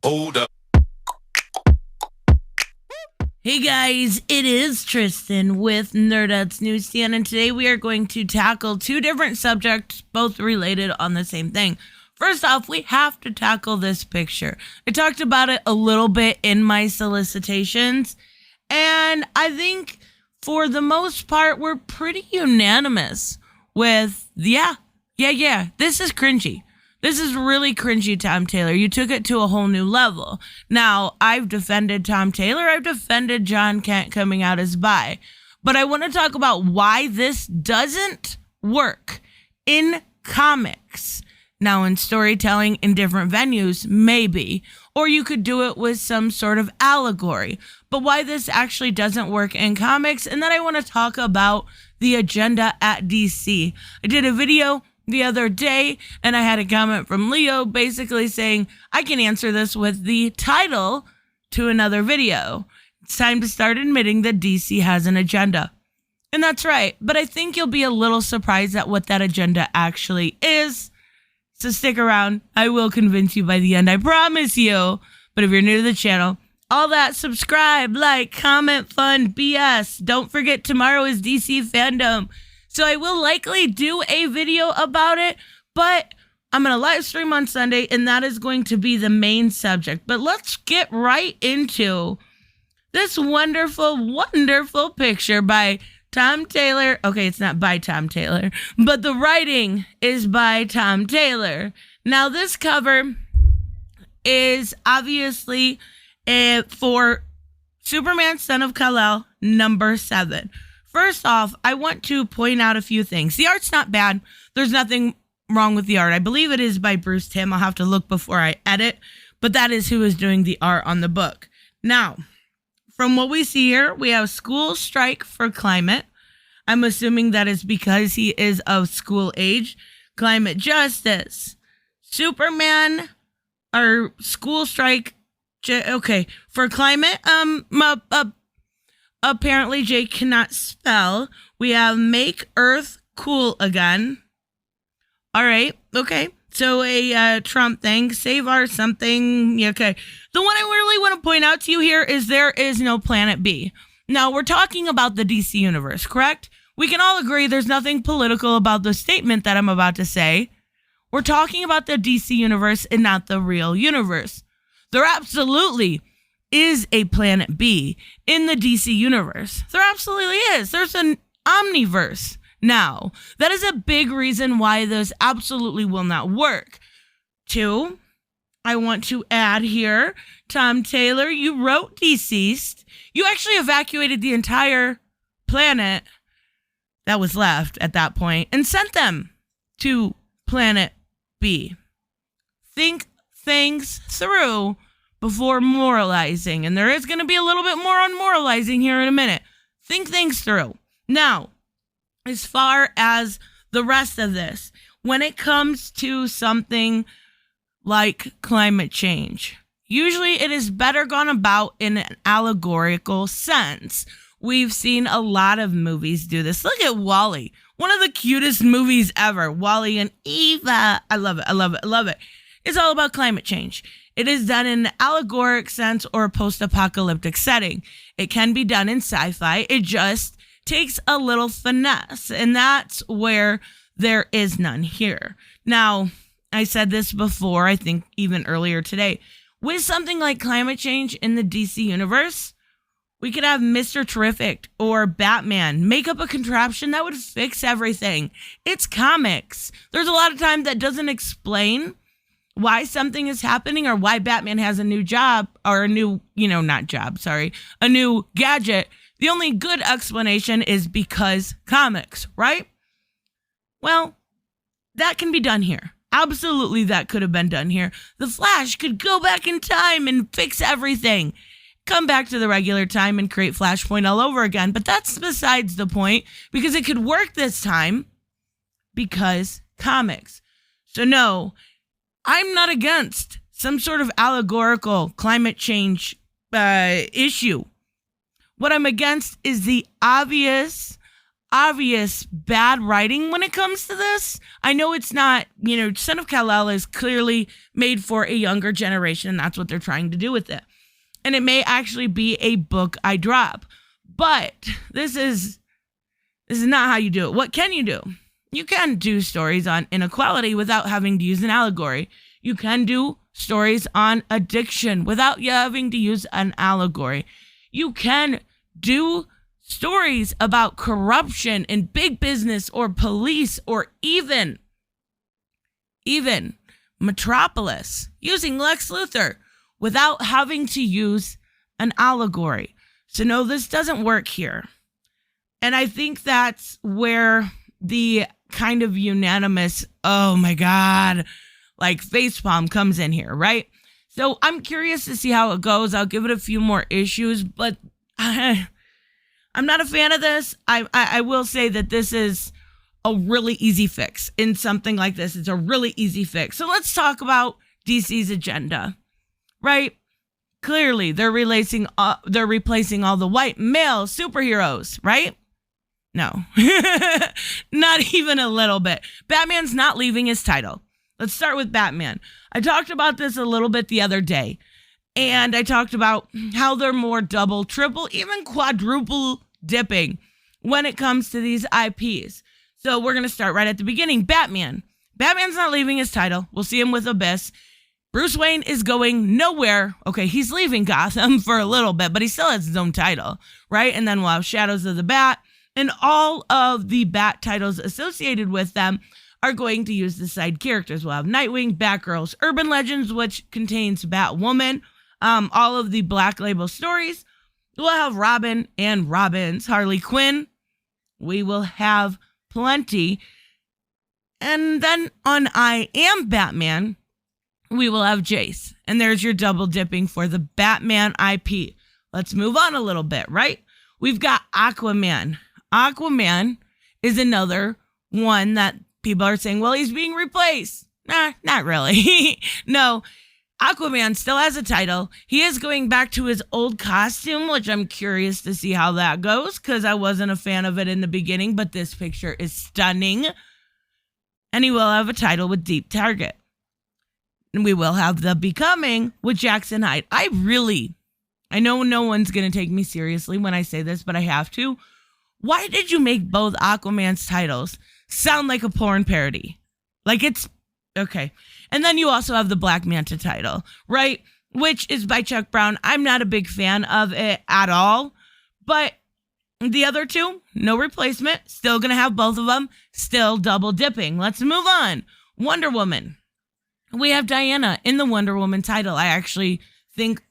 Hold up. Hey guys, it is Tristan with Nerdouts Newsstand, and today we are going to tackle two different subjects, both related on the same thing. First off, we have to tackle this picture. I talked about it a little bit in my solicitations, and I think for the most part, we're pretty unanimous with, yeah, this is cringy. This is really cringy, Tom Taylor. You took it to a whole new level. Now, I've defended Tom Taylor. I've defended Jon Kent coming out as bi. But I want to talk about why this doesn't work in comics. Now, in storytelling in different venues, maybe. Or you could do it with some sort of allegory. But why this actually doesn't work in comics. And then I want to talk about the agenda at DC. I did a video the other day, and I had a comment from Leo basically saying, I can answer this with the title to another video. It's time to start admitting that DC has an agenda. And that's right, but I think you'll be a little surprised at what that agenda actually is. So stick around. I will convince you by the end, I promise you. But if you're new to the channel, all that, subscribe, like, comment, fun, BS. Don't forget tomorrow is DC Fandom. So I will likely do a video about it, but I'm going to live stream on Sunday, and that is going to be the main subject. But let's get right into this wonderful, wonderful picture by Tom Taylor. Okay, it's not by Tom Taylor, but the writing is by Tom Taylor. Now, this cover is obviously for Superman, Son of Kal-El, number 7. First off, I want to point out a few things. The art's not bad. There's nothing wrong with the art. I believe it is by Bruce Timm. I'll have to look before I edit, but that is who is doing the art on the book. Now, from what we see here, we have school strike for climate. I'm assuming that is because he is of school age. Climate justice. Superman, or school strike, okay, for climate, apparently Jake cannot spell. We have make Earth cool again. All right. Okay. So a Trump thing, save our something. Yeah, okay. The one I really want to point out to you here is there is no planet B. Now, we're talking about the DC universe, correct? We can all agree there's nothing political about the statement that I'm about to say. We're talking about the DC universe and not the real universe. There absolutely is a planet B in the DC universe. There absolutely is. There's an omniverse now. That is a big reason why this absolutely will not work. 2, I want to add here, Tom Taylor, you wrote deceased. You actually evacuated the entire planet that was left at that point and sent them to planet B. Think things through before moralizing. And there is going to be a little bit more on moralizing here in a minute. Think things through. Now, as far as the rest of this, when it comes to something like climate change, usually it is better gone about in an allegorical sense. We've seen a lot of movies do this. Look at WALL-E, one of the cutest movies ever. WALL-E and Eva. I love it. I love it. I love it. It's all about climate change. It is done in an allegoric sense or a post-apocalyptic setting. It can be done in sci-fi. It just takes a little finesse, and that's where there is none here. Now, I said this before, I think even earlier today. With something like climate change in the DC universe, we could have Mr. Terrific or Batman make up a contraption that would fix everything. It's comics. There's a lot of time that doesn't explain why something is happening or why Batman has a new job or a new, a new gadget. The only good explanation is because comics, right? Well, that can be done here. Absolutely, that could have been done here. The Flash could go back in time and fix everything. Come back to the regular time and create Flashpoint all over again. But that's besides the point, because it could work this time because comics. So no, I'm not against some sort of allegorical climate change issue. What I'm against is the obvious obvious bad writing when it comes to this. I know it's not, Son of Kal-El is clearly made for a younger generation, and that's what they're trying to do with it. And it may actually be a book I drop. But this is not how you do it. What can you do? You can do stories on inequality without having to use an allegory. You can do stories on addiction without you having to use an allegory. You can do stories about corruption in big business or police or even Metropolis using Lex Luthor without having to use an allegory. So no, this doesn't work here. And I think that's where the kind of unanimous, oh my God, like facepalm comes in here, right? So I'm curious to see how it goes. I'll give it a few more issues, but I'm not a fan of this. I will say that this is a really easy fix in something like this. It's a really easy fix. So let's talk about DC's agenda, right? Clearly, they're replacing all the white male superheroes, right? No, not even a little bit. Batman's not leaving his title. Let's start with Batman. I talked about this a little bit the other day, and I talked about how they're more double, triple, even quadruple dipping when it comes to these IPs. So we're going to start right at the beginning. Batman. Batman's not leaving his title. We'll see him with Abyss. Bruce Wayne is going nowhere. Okay, he's leaving Gotham for a little bit, but he still has his own title, right? And then we'll have Shadows of the Bat, and all of the Bat titles associated with them are going to use the side characters. We'll have Nightwing, Batgirls, Urban Legends, which contains Batwoman, all of the Black Label stories. We'll have Robin and Robin's, Harley Quinn. We will have plenty. And then on I Am Batman, we will have Jace. And there's your double dipping for the Batman IP. Let's move on a little bit, right? We've got Aquaman. Aquaman is another one that people are saying, well, he's being replaced. Nah, not really. No, Aquaman still has a title. He is going back to his old costume, which I'm curious to see how that goes because I wasn't a fan of it in the beginning, but this picture is stunning. And he will have a title with Deep Target. And we will have The Becoming with Jackson Hyde. I know no one's going to take me seriously when I say this, but I have to. Why did you make both Aquaman's titles sound like a porn parody? Like it's, okay. And then you also have the Black Manta title, right? Which is by Chuck Brown. I'm not a big fan of it at all. But the other two, no replacement. Still going to have both of them. Still double dipping. Let's move on. Wonder Woman. We have Diana in the Wonder Woman title. I actually think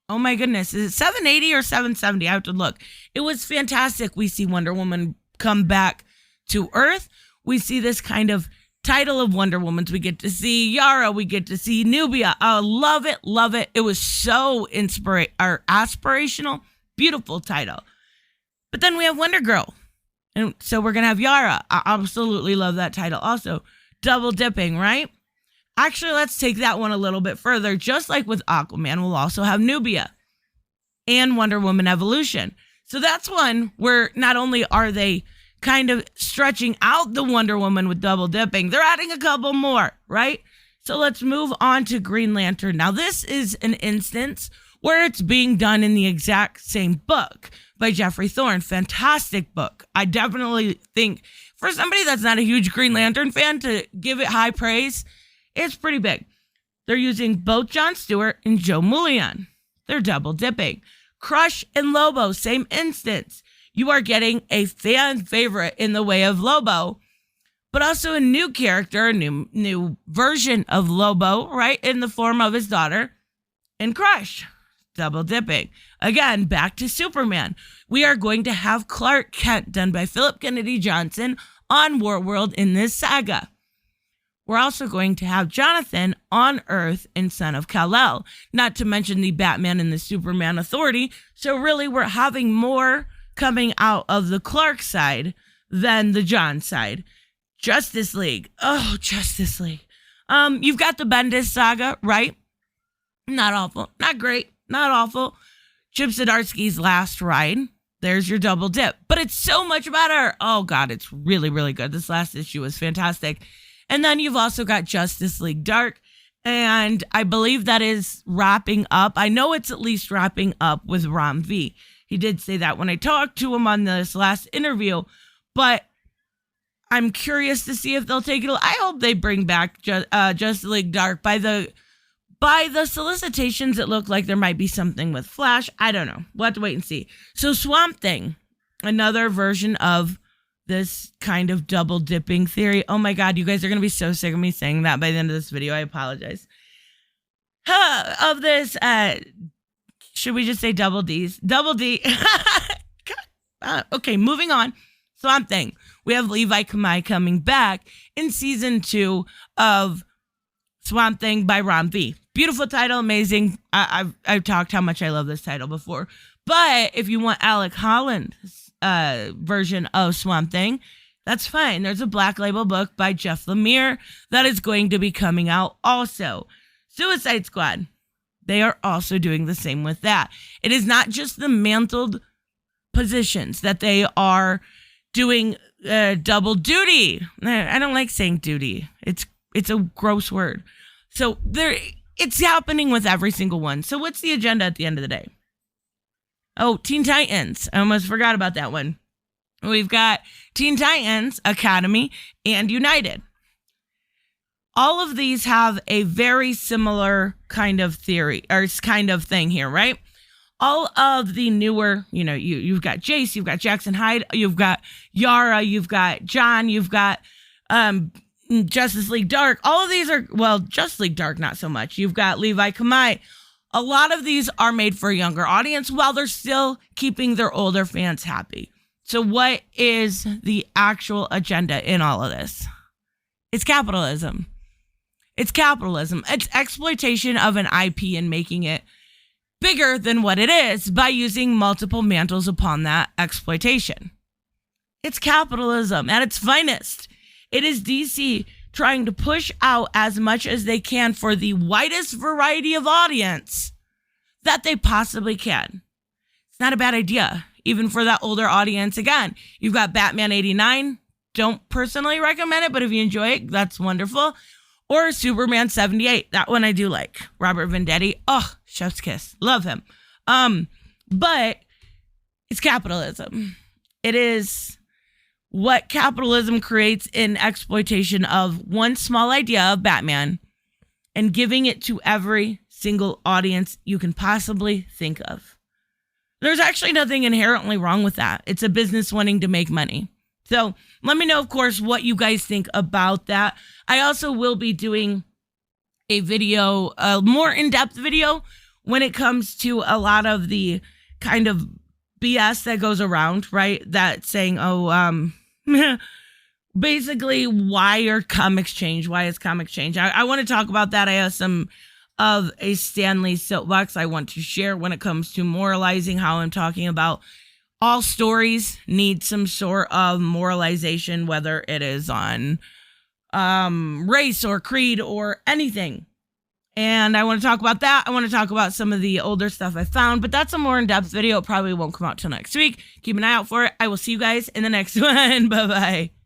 oh my goodness, is it 780 or 770? I have to look. It was fantastic. We see Wonder Woman come back to Earth. We see this kind of title of Wonder Woman's. We get to see Yara. We get to see Nubia. I love it. Love it. It was so aspirational. Beautiful title. But then we have Wonder Girl. And so we're going to have Yara. I absolutely love that title. Also, double dipping, right? Actually, let's take that one a little bit further. Just like with Aquaman, we'll also have Nubia and Wonder Woman Evolution. So that's one where not only are they kind of stretching out the Wonder Woman with double dipping, they're adding a couple more, right? So let's move on to Green Lantern. Now, this is an instance where it's being done in the exact same book by Jeffrey Thorne. Fantastic book. I definitely think for somebody that's not a huge Green Lantern fan to give it high praise, it's pretty big. They're using both Jon Stewart and Joe Mullion. They're double dipping. Crush and Lobo, same instance. You are getting a fan favorite in the way of Lobo, but also a new character, a new version of Lobo, right, in the form of his daughter, and Crush. Double dipping. Again, back to Superman. We are going to have Clark Kent done by Philip Kennedy Johnson on Warworld in this saga. We're also going to have Jonathan on Earth in Son of Kal-El, not to mention the Batman and the Superman Authority. So really, we're having more coming out of the Clark side than the John side. Justice League. Oh, Justice League. You've got the Bendis saga, right? Not awful. Not great. Not awful. Chip Zdarsky's last ride. There's your double dip. But it's so much better. Oh, God, it's really, really good. This last issue was fantastic. And then you've also got Justice League Dark. And I believe that is wrapping up. I know it's at least wrapping up with Rom V. He did say that when I talked to him on this last interview. But I'm curious to see if they'll take it. I hope they bring back Justice League Dark. By the solicitations, it looked like there might be something with Flash. I don't know. We'll have to wait and see. So Swamp Thing, another version of this kind of double dipping theory. Oh my God, you guys are going to be so sick of me saying that by the end of this video. I apologize. Of this, should we just say double D's? Double D. Okay, moving on. Swamp Thing. We have Levi Kamei coming back in season 2 of Swamp Thing by Ron V. Beautiful title, amazing. I've talked how much I love this title before. But if you want Alec Holland's version of Swamp Thing, that's fine. There's a Black Label book by Jeff Lemire that is going to be coming out also. Suicide Squad. They are also doing the same with that. It is not just the mantled positions that they are doing double duty. I don't like saying duty. It's a gross word. So it's happening with every single one. So what's the agenda at the end of the day? Oh, Teen Titans. I almost forgot about that one. We've got Teen Titans, Academy, and United. All of these have a very similar kind of theory or kind of thing here, right? All of the newer, you've got Jace, you've got Jackson Hyde, you've got Yara, you've got John, you've got Justice League Dark. All of these are, well, Justice League Dark, not so much. You've got Levi Kamei. A lot of these are made for a younger audience while they're still keeping their older fans happy. So what is the actual agenda in all of this? It's capitalism. It's capitalism. It's exploitation of an IP and making it bigger than what it is by using multiple mantles upon that exploitation. It's capitalism at its finest. It is DC trying to push out as much as they can for the widest variety of audience that they possibly can. It's not a bad idea, even for that older audience. Again, you've got Batman 89. Don't personally recommend it, but if you enjoy it, that's wonderful. Or Superman 78. That one I do like. Robert Venditti. Oh, chef's kiss. Love him. But it's capitalism. It is what capitalism creates in exploitation of one small idea of Batman and giving it to every single audience you can possibly think of. There's actually nothing inherently wrong with that. It's a business wanting to make money. So let me know, of course, what you guys think about that. I also will be doing a video, a more in-depth video when it comes to a lot of the kind of BS that goes around, right? That saying, basically, why are comics change? Why is comics change? I want to talk about that. I have some of a Stanley soapbox I want to share when it comes to moralizing, how I'm talking about all stories need some sort of moralization, whether it is on race or creed or anything. And I want to talk about that. I want to talk about some of the older stuff I found, but that's a more in-depth video. It probably won't come out till next week. Keep an eye out for it. I will see you guys in the next one. Bye-bye.